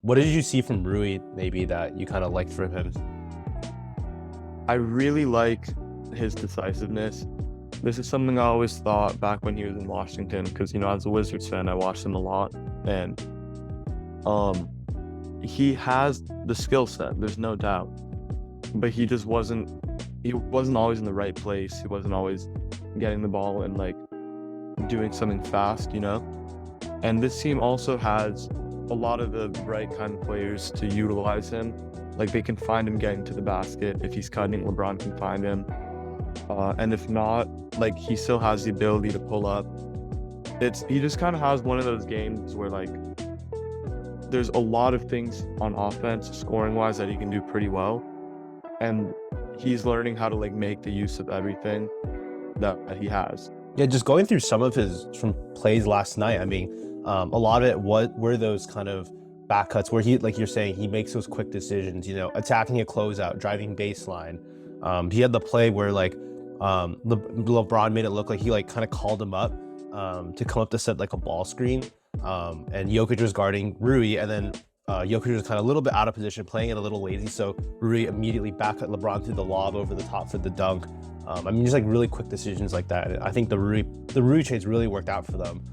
What did you see from Rui maybe that you kind of liked from him? I really like his decisiveness. This is something I always thought back when he was in Washington, because as a Wizards fan, I watched him a lot, and um, he has the skill set. There's no doubt, but he just wasn't. He wasn't always in the right place. He wasn't always getting the ball and like doing something fast. And this team also has a lot of the right kind of players to utilize him. Like they can find him getting to the basket. If he's cutting, LeBron can find him. And if not, like he still has the ability to pull up. He just kind of has one of those games where like there's a lot of things on offense, scoring wise, that he can do pretty well. And he's learning how to like make the use of everything that he has. Yeah, just going through some of his from plays last night. I mean, a lot of it were those kind of back cuts where he, like you're saying, he makes those quick decisions. Attacking a closeout, driving baseline. He had the play where like LeBron made it look like he like kind of called him up to come up to set like a ball screen. And Jokic was guarding Rui, and then Jokic was kind of a little bit out of position, playing it a little lazy. So Rui immediately back at LeBron through the lob over the top for the dunk. Just like really quick decisions like that. I think the Rui trades really worked out for them.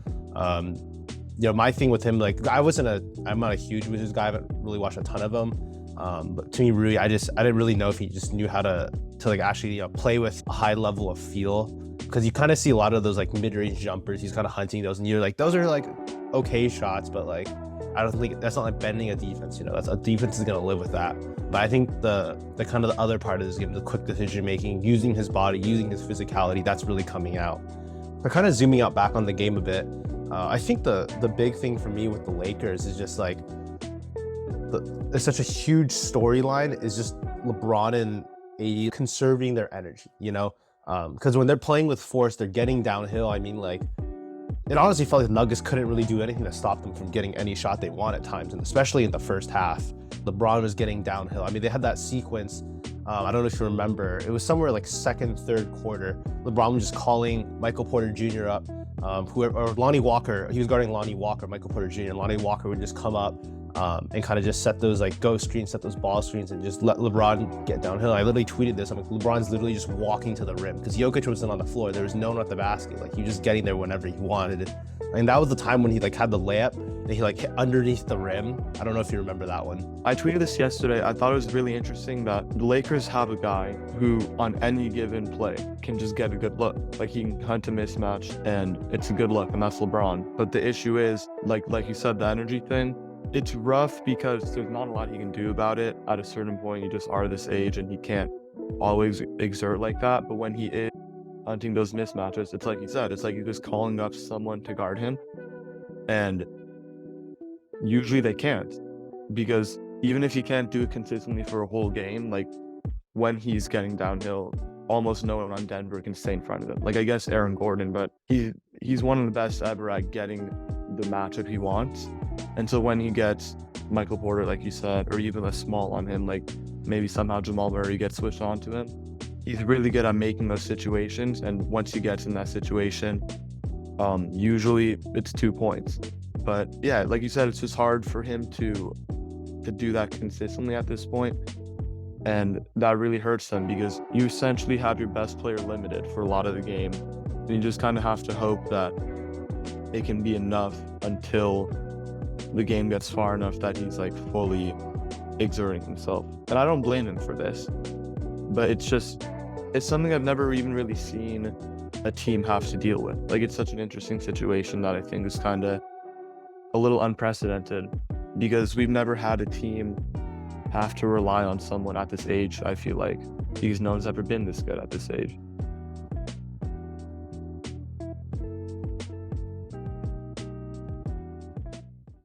My thing with him, like I'm not a huge Wizards guy. I haven't really watched a ton of them. But to me, Rui, I didn't really know if he just knew how to like actually play with a high level of feel, because you kind of see a lot of those like mid-range jumpers. He's kind of hunting those, and you're like, those are like okay shots, but like I don't think that's not like bending a defense. That's a defense is gonna live with that. But I think the kind of the other part of this game, the quick decision making, using his body, using his physicality, that's really coming out. But kind of zooming out back on the game a bit, I think the big thing for me with the Lakers is just like it's such a huge storyline is just LeBron and AD conserving their energy, because when they're playing with force, they're getting downhill. I mean, like, it honestly felt like the Nuggets couldn't really do anything to stop them from getting any shot they want at times, and especially in the first half, LeBron was getting downhill. I mean, they had that sequence. I don't know if you remember. It was somewhere like second, third quarter. LeBron was just calling Michael Porter Jr. up, or Lonnie Walker. He was guarding Lonnie Walker, Michael Porter Jr. And Lonnie Walker would just come up and kind of just set those like go screens, set those ball screens, and just let LeBron get downhill. I literally tweeted this. I'm like, LeBron's literally just walking to the rim because Jokic wasn't on the floor. There was no one at the basket. Like, he was just getting there whenever he wanted. And that was the time when he like had the layup and he like hit underneath the rim. I don't know if you remember that one. I tweeted this yesterday. I thought it was really interesting that the Lakers have a guy who on any given play can just get a good look. Like, he can hunt a mismatch and it's a good look, and that's LeBron. But the issue is, like you said, the energy thing. It's rough because there's not a lot he can do about it. At a certain point, you just are this age and he can't always exert like that. But when he is hunting those mismatches, it's like you said, it's like he's just calling up someone to guard him. And usually they can't, because even if he can't do it consistently for a whole game, like when he's getting downhill, almost no one on Denver can stay in front of him. Like, I guess Aaron Gordon, but he's one of the best ever at getting the matchup he wants. And so when he gets Michael Porter, like you said, or even a small on him, like maybe somehow Jamal Murray gets switched onto him, he's really good at making those situations. And once he gets in that situation, usually it's 2 points. But yeah, like you said, it's just hard for him to do that consistently at this point. And that really hurts them, because you essentially have your best player limited for a lot of the game. And you just kind of have to hope that it can be enough until the game gets far enough that he's like fully exerting himself. And I don't blame him for this, but it's something I've never even really seen a team have to deal with. Like, it's such an interesting situation that I think is kind of a little unprecedented, because we've never had a team have to rely on someone at this age, I feel like, because no one's ever been this good at this age.